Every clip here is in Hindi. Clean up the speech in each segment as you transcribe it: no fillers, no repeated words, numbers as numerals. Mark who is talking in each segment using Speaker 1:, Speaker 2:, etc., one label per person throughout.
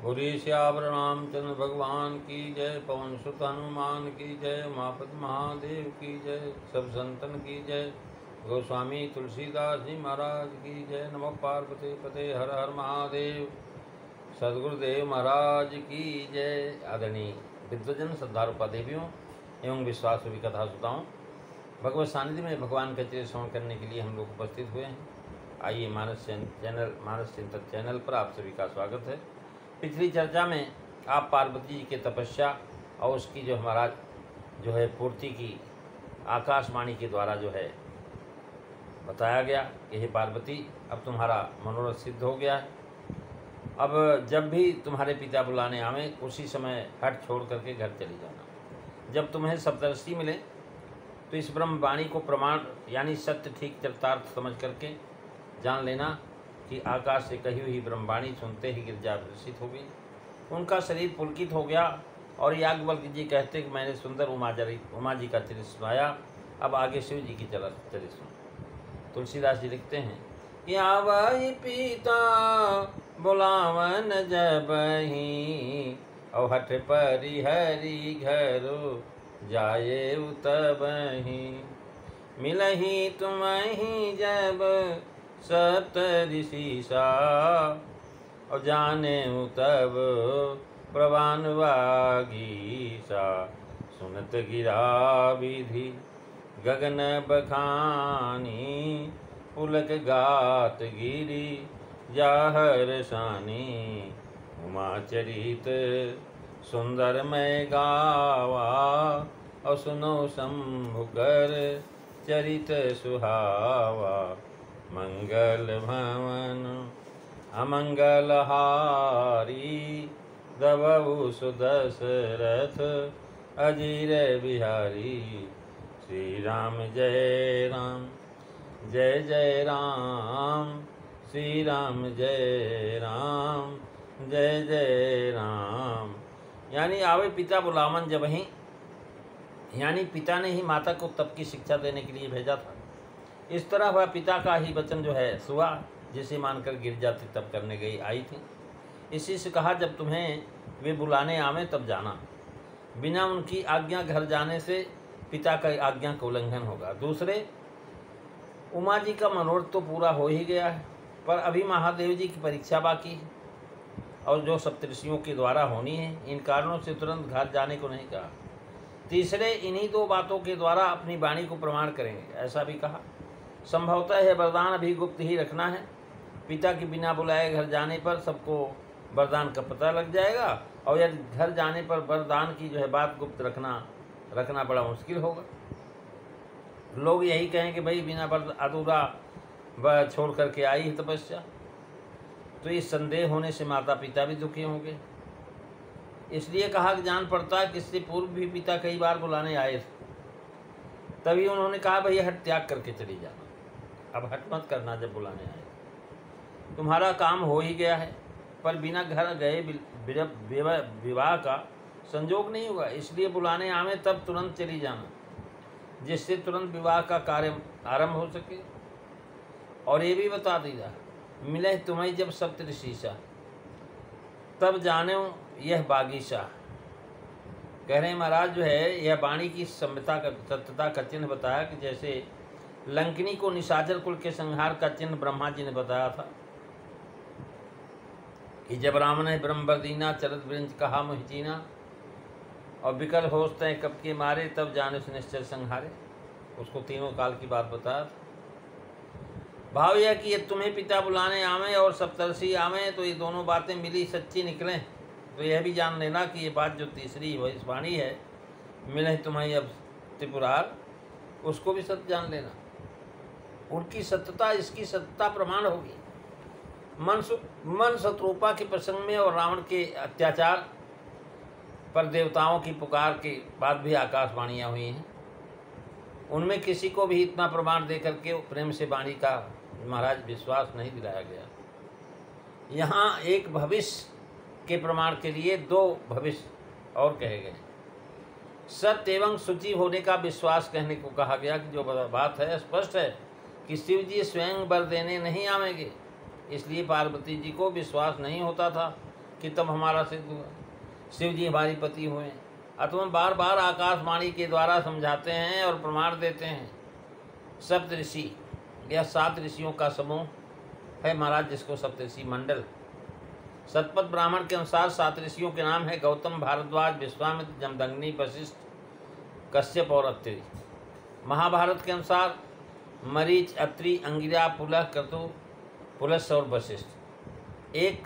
Speaker 1: बुरी श्यावर रामचंद्र भगवान की जय। पवन सुत हनुमान की जय। उमापति महादेव की जय। सब संतन की जय। गोस्वामी तुलसीदास जी महाराज की जय। नमः पार्वती पते हर हर महादेव। सद्गुरुदेव महाराज की जय। आदरणीय विद्वजन, श्रद्धारूपा देवियों एवं विश्वास रूपी कथा सुताओं, भगवत सानिध्य में भगवान का चरित्र श्रवण करने के लिए हम लोग उपस्थित हुए हैं। आइए मानस चिंतक चैनल पर आप सभी का स्वागत है। पिछली चर्चा में आप पार्वती जी के तपस्या और उसकी जो हमारा जो है पूर्ति की आकाशवाणी के द्वारा जो है बताया गया कि हे पार्वती, अब तुम्हारा मनोरथ सिद्ध हो गया है। अब जब भी तुम्हारे पिता बुलाने आवें उसी समय हट छोड़ करके घर चली जाना। जब तुम्हें सप्तर्षि मिले तो इस ब्रह्मवाणी को प्रमाण यानी सत्य ठीक चरितार्थ समझ करके जान लेना कि आकाश से कही हुई ब्रह्मवाणी सुनते ही गिरजा विकसित हो गई। उनका शरीर पुलकित हो गया और याज्ञवल्क्य जी कहते कि मैंने सुंदर उमा जी का चरित्र सुनाया, अब आगे शिव जी की चरित्र सुनो। तुलसीदास जी लिखते हैं कि आवै पिता बुलावन जबहि, और हठ परिहरि घरो जाये उतबहि। मिलहि तुम्हि जब सप्त ऋषि सा, और जाने तब प्रवानवा गीसा। सुनत गिरा विधि गगन बखानी, पुलक गात गिरी जाहर सानी। उमा चरित सुंदर मैं गावा, और सुनो शंभु कर चरित सुहावा। मंगल भवन अमंगल हारी, दबहु सुदशरथ अजीर बिहारी। श्री राम जय राम जय जय राम, श्री राम जय राम जय जय राम। यानी आवे पिता बुलावन जबहि, यानी पिता ने ही माता को तप की शिक्षा देने के लिए भेजा था। इस तरह वह पिता का ही वचन जो है सुआ, जिसे मानकर गिरजा तप करने गई आई थी। इसी से कहा जब तुम्हें वे बुलाने आवें तब जाना। बिना उनकी आज्ञा घर जाने से पिता का आज्ञा का उल्लंघन होगा। दूसरे, उमा जी का मनोरथ तो पूरा हो ही गया है, पर अभी महादेव जी की परीक्षा बाकी है और जो सप्तऋषियों के द्वारा होनी है। इन कारणों से तुरंत घर जाने को नहीं कहा। तीसरे, इन्हीं दो बातों के द्वारा अपनी वाणी को प्रमाण करेंगे, ऐसा भी कहा। संभवतः है वरदान अभी गुप्त ही रखना है। पिता के बिना बुलाए घर जाने पर सबको वरदान का पता लग जाएगा, और यदि घर जाने पर वरदान की जो है बात गुप्त रखना बड़ा मुश्किल होगा। लोग यही कहें कि भाई बिना अधूरा वह छोड़ करके आई है तपस्या। तो इस संदेह होने से माता पिता भी दुखी होंगे। इसलिए कहा कि जान पड़ता है कि इससे पूर्व भी पिता कई बार बुलाने आए थे, तभी उन्होंने कहा भाई हट त्याग करके चली जाना, अब हट मत करना। जब बुलाने आए तुम्हारा काम हो ही गया है, पर बिना घर गए विवाह का संजोग नहीं होगा। इसलिए बुलाने आवे तब तुरंत चली जाना, जिससे तुरंत विवाह का कार्य आरंभ हो सके। और ये भी बता दीजा, मिले तुम्हें जब सप्तऋषि सा, तब जाने यह बागीचा। कह रहे हैं महाराज जो है यह वाणी की सत्यता का चिन्ह बताया कि जैसे लंकिनी को निशाचर कुल के संहार का चिन्ह ब्रह्मा जी ने बताया था कि जब राम ने ब्रह्म वर दीना, चरत वृंज कहा मुहि चीना, और विकल होश तय कब के मारे, तब जाने से निश्चय संहारे। उसको तीनों काल की बात बताया था। भाव यह कि यदि तुम्हें पिता बुलाने आवें और सप्तर्षि आवें तो ये दोनों बातें मिली सच्ची निकलें। तो यह भी जान लेना कि ये बात जो तीसरी वाणी है, मिले तुम्हें अब त्रिपुरार, उसको भी सत्य जान लेना। उनकी सत्यता इसकी सत्यता प्रमाण होगी। मन शत्रुपा के प्रसंग में और रावण के अत्याचार पर देवताओं की पुकार के बाद भी आकाशवाणियाँ हुई हैं। उनमें किसी को भी इतना प्रमाण दे करके प्रेम से वाणी का महाराज विश्वास नहीं दिलाया गया। यहाँ एक भविष्य के प्रमाण के लिए दो भविष्य और कहे गए। सत्य एवं शुचि होने का विश्वास कहने को कहा गया कि जो बात है स्पष्ट है कि शिव जी स्वयं वर देने नहीं आवेंगे। इसलिए पार्वती जी को विश्वास नहीं होता था कि तब हमारा सिद्ध हुआ, शिव जी हमारी पति हुए। अथवा बार बार आकाशवाणी के द्वारा समझाते हैं और प्रमाण देते हैं। सप्त ऋषि यह 7 ऋषियों का समूह है महाराज, जिसको सप्तऋषि मंडल। सतपथ ब्राह्मण के अनुसार 7 ऋषियों के नाम है गौतम, भारद्वाज, विश्वामित्र, जमदग्नि, वशिष्ठ, कश्यप और अत्रि। महाभारत के अनुसार मरीच, अत्रि, अंगिरा, पुलह, क्रतु, पुलस्त्य और वशिष्ठ। एक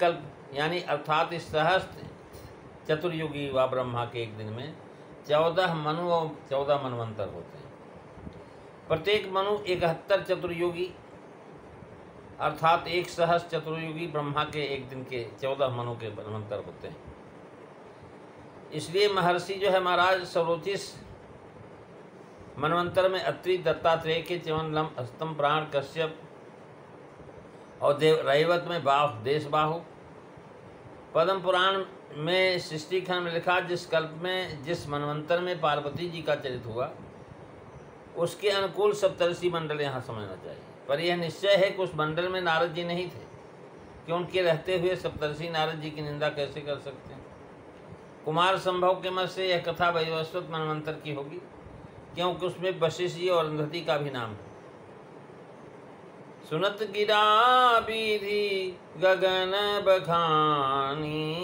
Speaker 1: कल्प यानी अर्थात इस सहस्त्र चतुर्युगी व ब्रह्मा के एक दिन में 14 मनु और 14 मनवंतर होते हैं। प्रत्येक मनु 71 चतुर्युगी अर्थात एक सहस्त्र चतुर्युगी ब्रह्मा के एक दिन के 14 मनु के मनवंतर होते हैं। इसलिए महर्षि जो है महाराज सर्वोचिस मनवंतर में अत्रि, दत्तात्रेय के च्यवन, लम, हस्तम, प्राण, कश्यप और रैवत में देशबाहु। पद्म पुराण में सृष्टिखंड में लिखा, जिस कल्प में जिस मनवंतर में पार्वती जी का चरित हुआ उसके अनुकूल सप्तऋषि मंडल यहाँ समझना चाहिए। पर यह निश्चय है कि उस मंडल में नारद जी नहीं थे, कि उनके रहते हुए सप्तऋषि नारद जी की निंदा कैसे कर सकते हैं। कुमार संभव के मत से यह कथा वैवस्वत मनवंतर की होगी, क्योंकि उसमें वशिष्ठ जी और अरुंधति का भी नाम है। सुनत गिरा विधि गगन बखानी,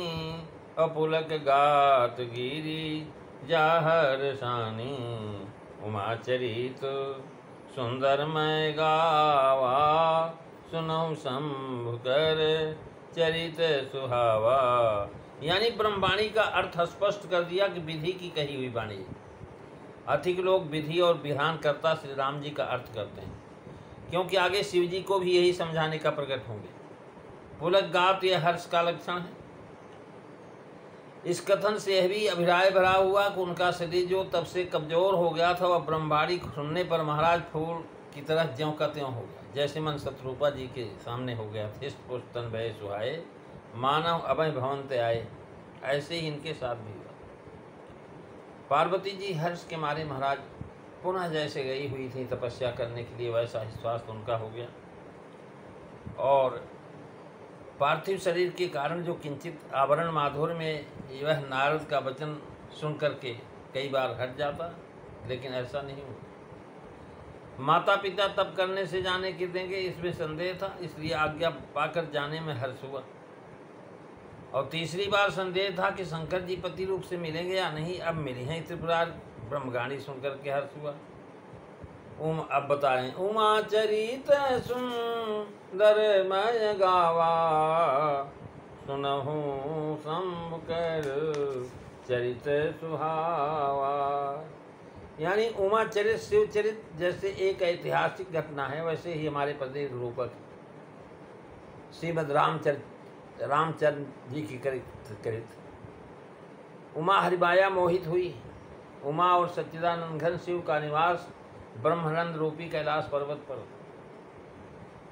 Speaker 1: अपुलक गात गिरी जाहर शानी। उमा चरित सुंदर मैं गावा, सुनऊ शंभु कर चरित सुहावा। यानी ब्रह्मवाणी का अर्थ स्पष्ट कर दिया कि विधि की कही हुई वाणी। अधिक लोग विधि और विधान करता श्री राम जी का अर्थ करते हैं, क्योंकि आगे शिव जी को भी यही समझाने का प्रकट होंगे। पुलक गात यह हर्ष का लक्षण है। इस कथन से यह भी अभिप्राय भरा हुआ कि उनका शरीर जो तब से कमजोर हो गया था, वह ब्रह्मवाणी सुनने पर महाराज फूल की तरह ज्यों का त्यों हो गया। जैसे मन शत्रुपा जी के सामने हो गया, हिष्ट पुष्ट तन भय सुहाए, मानव अभय भवंत आए, ऐसे ही इनके साथ भी हुआ। पार्वती जी हर्ष के मारे महाराज पुनः जैसे गई हुई थी तपस्या करने के लिए, वैसा ही स्वास्थ्य उनका हो गया। और पार्थिव शरीर के कारण जो किंचित आवरण माधुर्य में वह नारद का वचन सुन करके कई बार हट जाता, लेकिन ऐसा नहीं हुआ। माता पिता तप करने से जाने के देंगे इसमें संदेह था, इसलिए आज्ञा पाकर जाने में हर्ष हुआ। और तीसरी बार संदेह था कि शंकर जी पति रूप से मिलेंगे या नहीं, अब मिले हैं त्रिपुरार। ब्रह्मगानी सुनकर के हर्ष हुआ। अब बता रहे हैं, उमा चरित सुंदर मय गावा, सुनहु शंभु कर चरित सुहावा। यानी उमा चरित शिव चरित जैसे एक ऐतिहासिक घटना है, वैसे ही हमारे प्रदेश रूपक श्रीमद रामचंद्र जी की करित। उमा हरिमाया मोहित हुई। उमा और सच्चिदानंद घन शिव का निवास ब्रह्मानंद रूपी कैलाश पर्वत पर।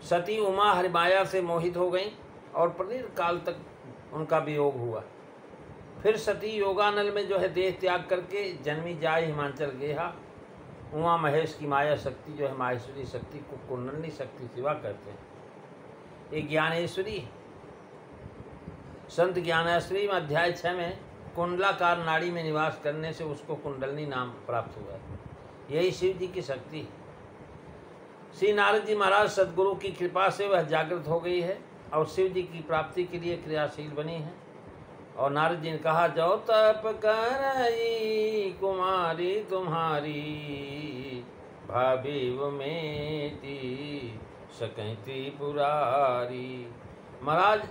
Speaker 1: सती उमा हरिमाया से मोहित हो गईं और प्रदीर्घ काल तक उनका वियोग हुआ। फिर सती योगानल में जो है देह त्याग करके जन्मी जाय हिमांचल गेहा। उमा महेश की माया शक्ति जो है माहेश्वरी शक्ति को कुंडलनी शक्ति सेवा करते हैं। ये ज्ञानेश्वरी संत ज्ञानेश्वरी में अध्याय 6 में कुंडलाकार नाड़ी में निवास करने से उसको कुंडलनी नाम प्राप्त हुआ है। यही शिव जी की शक्ति। श्री नारद जी महाराज सदगुरु की कृपा से वह जागृत हो गई है और शिव जी की प्राप्ति के लिए क्रियाशील बनी है। और नारद जी ने कहा, जो तप करई कुमारी तुम्हारी, भाभी वो मेती सकैती पुरारी। महाराज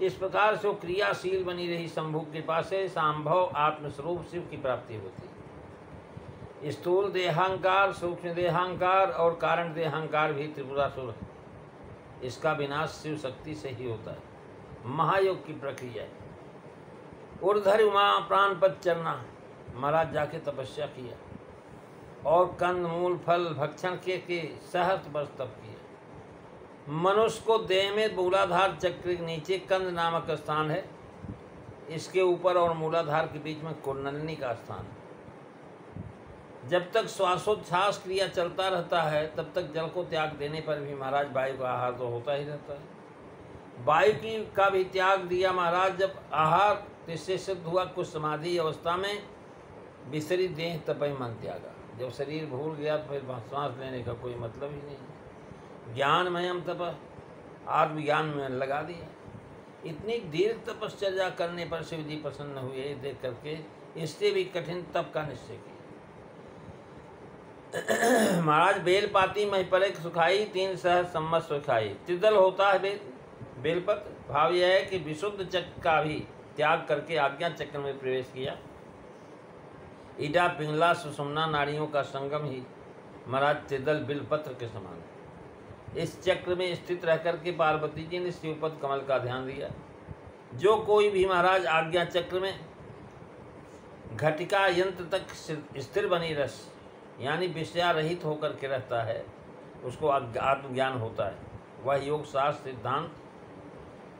Speaker 1: इस प्रकार से वो क्रियाशील बनी रही शंभु के पास से सांभव आत्मस्वरूप शिव की प्राप्ति होती है। स्थूल देहांकार, सूक्ष्म देहांकार और कारण देहांकार भी त्रिपुरासुर है। इसका विनाश शिव शक्ति से ही होता है। महायोग की प्रक्रिया है। ऊर्ध्वर उमा प्राणपद चरना। महाराज जाके तपस्या किया और कंद मूल फल भक्षण के सहस्त्र वर्ष तप किया। मनुष्य को देह में मूलाधार चक्र के नीचे कंद नामक स्थान है। इसके ऊपर और मूलाधार के बीच में कुंडलिनी का स्थान है। जब तक श्वासोच्छ्वास क्रिया चलता रहता है तब तक जल को त्याग देने पर भी महाराज वायु का आहार तो होता ही रहता है। वायु की का भी त्याग दिया महाराज। जब आहार इससे सिद्ध हुआ, कुछ समाधि अवस्था में विसरी देह तपय मन त्यागा। जब शरीर भूल गया तो फिर श्वास लेने का कोई मतलब ही नहीं। ज्ञानमयम तप, आत्मज्ञान में लगा दिया। इतनी दीर्घ तपश्चर्या करने पर शिव जी प्रसन्न हुए देख करके, इससे भी कठिन तप का निश्चय किया। महाराज बेल पाती महिपरे सुखाई, 3 सहस्र सम्मत सुखाई। त्रिदल होता है बेलपत्र। भाव यह है कि विशुद्ध चक्र का भी त्याग करके आज्ञा चक्र में प्रवेश किया। ईडा पिंगला सुषुम्ना नाड़ियों का संगम ही महाराज त्रिदल बिलपत्र के समान है। इस चक्र में स्थित रहकर के पार्वती जी ने शिवपद कमल का ध्यान दिया। जो कोई भी महाराज आज्ञा चक्र में घटिका यंत्र तक स्थिर बनी रस यानी विषया रहित होकर के रहता है, उसको आत्मज्ञान होता है। वह योग शास्त्र सिद्धांत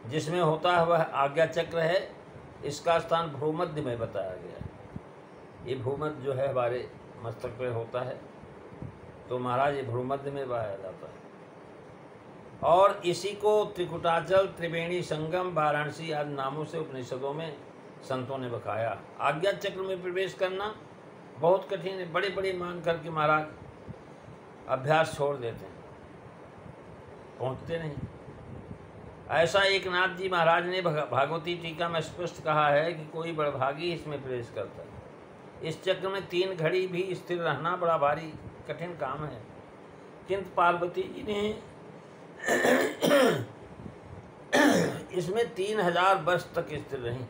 Speaker 1: जिसमें होता है वह आज्ञा चक्र है। इसका स्थान भूमध्य में बताया गया है। ये भूमध्य जो है हमारे मस्तक पे होता है, तो महाराज ये भूमध्य में पाया जाता है। और इसी को त्रिकुटाचल, त्रिवेणी संगम, वाराणसी आदि नामों से उपनिषदों में संतों ने बखाया। आज्ञा चक्र में प्रवेश करना बहुत कठिन है। बड़े बड़े मान करके महाराज अभ्यास छोड़ देते हैं, पहुँचते नहीं। ऐसा एक नाथ जी महाराज ने भागवती टीका में स्पष्ट कहा है कि कोई बड़भागी इसमें प्रवेश करता है। इस चक्र में 3 घड़ी भी स्थिर रहना बड़ा भारी कठिन काम है, किंतु पार्वती जी ने इसमें 3000 वर्ष तक स्थिर रही,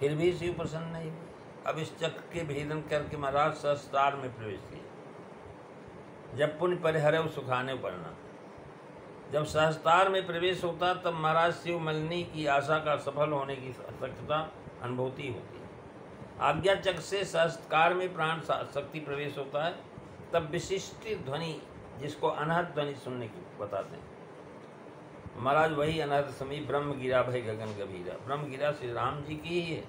Speaker 1: फिर भी शिव प्रसन्न नहीं हुए। अब इस चक्र के भेदन करके महाराज सहस्त्रार में प्रवेश किया। जब पुण्य परिहरव सुखाने पड़ना, जब सहस्त्रार में प्रवेश होता तब महाराज शिव मलिनी की आशा का सफल होने की सत्यता अनुभूति होती है। आज्ञा चक्र से सहस्त्रकार में प्राण शक्ति प्रवेश होता है, तब विशिष्ट ध्वनि जिसको अनहद ध्वनि सुनने की बताते हैं। महाराज वही अनहद समी ब्रह्म गिरा भय गगन गभीरा। ब्रह्म गिरा श्री राम जी की ही है।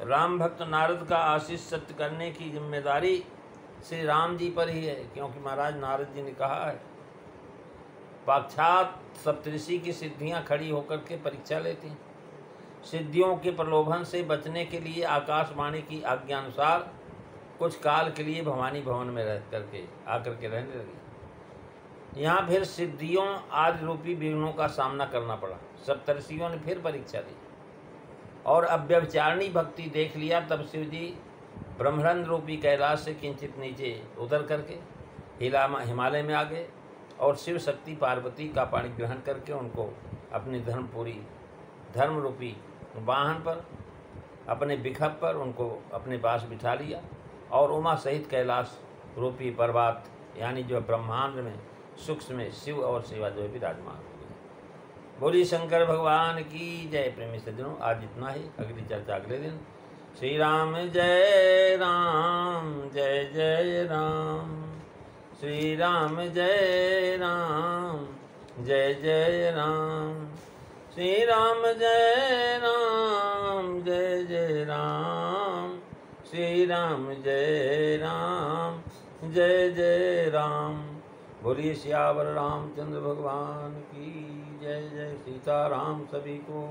Speaker 1: राम भक्त नारद का आशीष सत्य करने की जिम्मेदारी श्री राम जी पर ही है, क्योंकि महाराज नारद जी ने कहा है साक्षात सप्तऋषि की सिद्धियां खड़ी होकर के परीक्षा लेती हैं। सिद्धियों के प्रलोभन से बचने के लिए आकाशवाणी की आज्ञा अनुसार कुछ काल के लिए भवानी भवन में रह करके आकर के रहने लगी। यहाँ फिर सिद्धियों आदि रूपी विघ्नों का सामना करना पड़ा। सप्तऋषियों ने फिर परीक्षा ली और अव्यभिचारिणी भक्ति देख लिया। तब शिव जी ब्रह्मरंध्र रूपी कैलाश से किंचित नीचे उतर करके हिमालय में आ गए और शिव शक्ति पार्वती का पाणी ग्रहण करके उनको अपनी धर्म रूपी वाहन पर, अपने बिखप पर उनको अपने पास बिठा लिया और उमा सहित कैलाश रूपी पर्वत यानी जो ब्रह्मांड में सूक्ष्म में शिव और शिवा जो है विराजमान हो गए। बोली शंकर भगवान की जय। प्रेमी सज्जनों, आज इतना ही, अगली चर्चा अगले दिन। श्री राम जय राम, जय जय राम। श्री राम जय राम, जय जय राम। श्री राम जय राम, जय जय राम। श्री राम जय राम, जय जय राम। बोलिए सियावर रामचंद्र भगवान की जय। जय सीताराम सभी को।